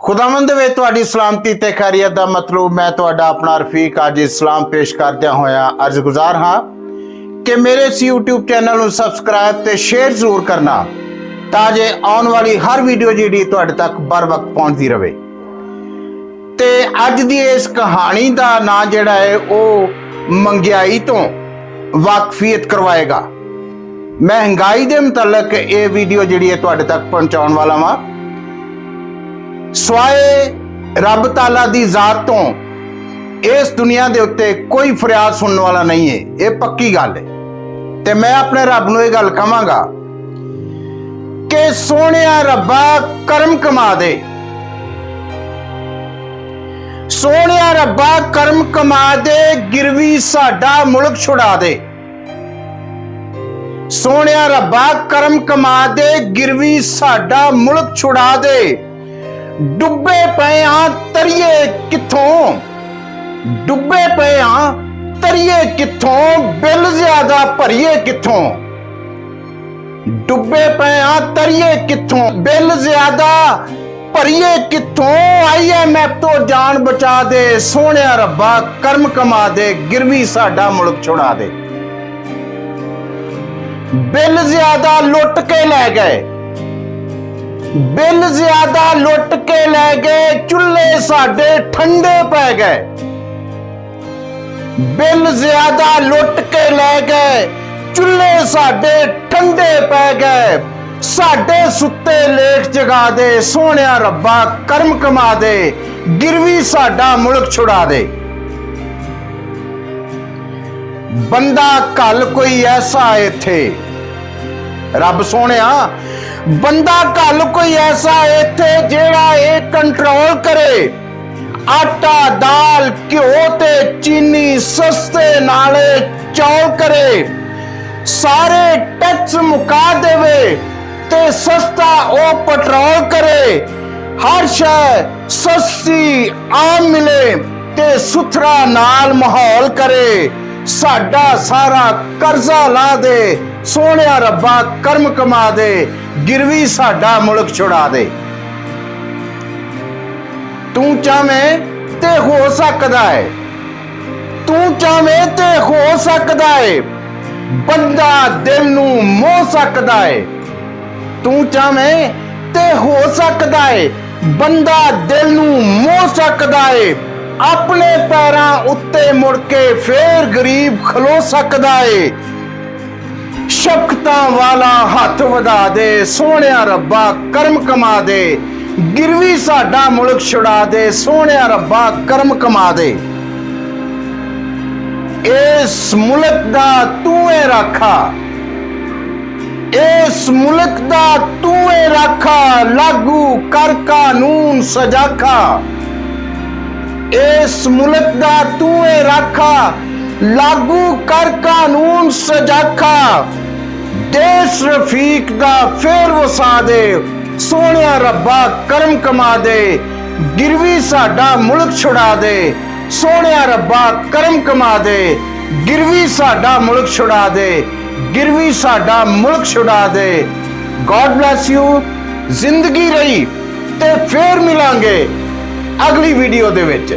खुदावंद वे तुहाडी सलामती ते खैरियत दा मतलब मैं तुहाडा अपना रफीक आज इस्लाम पेश करदे होया अर्ज गुजार हाँ कि मेरे इस यूट्यूब चैनल नूं सबसक्राइब ते शेयर जरूर करना ताजे आने वाली हर वीडियो जी तुहाडे तक बर वक्त पहुंचती रहे। ते अज दी इस कहानी दा नाम जिहड़ा है वो महंगाई तो वाकफियत करवाएगा। महंगाई दे मुतलक ये वीडियो जिहड़ी है तुहाडे तक पहुंचाउण वाला वां। सवाए रब ताला दी जात तो इस दुनिया दे उत्ते कोई फरियाद सुनने वाला नहीं है, ये पक्की गल है। ते मैं अपने रब नूं ये गल कहांगा कि सोहणिया रब्बा करम कमा दे, सोहणिया रब्बा करम कमा दे, गिरवी साडा मुल्क छुड़ा दे। सोहणिया रब्बा करम कमा दे, गिरवी साडा मुल्क छुड़ा दे। डुबे पे हाँ तरिए किथों, डुबे पे हाँ तरिए किथों, बिल ज्यादा भरिए किथों। डुबे पे हाँ तरिए किथों, बिल ज्यादा भरिए किथों। IMF तो जान बचा दे, सोहणिया रब्बा करम कमा दे, गिरवी साडा मुल्क छुड़ा दे। बिल ज्यादा लुट के ले गए, बिल ज्यादा लुट के ले गए, चुल्हे साडे ठंडे पै गए। बिल ज्यादा लुट के ले गए, चुल्हे साडे ठंडे पै गए। साडे सुत्ते लेख जगा दे, सोहणिया रब्बा करम कमा दे, गिरवी साडा मुल्क छुड़ा दे। बंदा कल कोई ऐसा इत्थे, रब सोहणिया बंदा कल कोई ऐसा इत्थे जेड़ा ये कंट्रोल करे। आटा दाल घ्यो ते चीनी सस्ते नाले चौल करे, सारे टैक्स मुका देवे ते सस्ता ओ पेट्रोल करे। हर शय सस्ती आम मिले ते सुथरा नाल माहौल करे। साडा सारा कर्जा ला दे, सोहणिया रब्बा करम कमा दे, गिरवी साडा मुल्क छुड़ा दे। तू चाहें ते हो सकदा है, तू चाहें ते हो सकदा है, बंदा दिल नूं मोह सकदा है। तू चाहें ते हो सकदा है, बंदा दिल नूं मोह सकदा है। अपने पैरां उत्ते मुड़ के फेर गरीब खलो सकदा है। शफकतां वाला हथ वधा दे, सोहणिया रब्बा करम कमा दे, गिरवी साडा मुल्क छुड़ा दे, सोहणिया रब्बा करम कमा दे। इस मुल्क दा तू है राखा, इस मुल्क दा तू है राखा, लागू कर कानून सजाखा। इस मुल्क दा तू है राखा, लागू कर कानून सजाखा। देश रफीक दा फेर वसा दे, सोहणिया रब्बा करम कमा दे, गिरवी साडा मुल्क छुड़ा दे। सोहणिया रब्बा करम कमा दे, गिरवी साडा मुल्क छुड़ा दे, गिरवी साडा मुल्क छुड़ा दे। God bless you. जिंदगी रही ते फेर मिलांगे अगली वीडियो दे विच।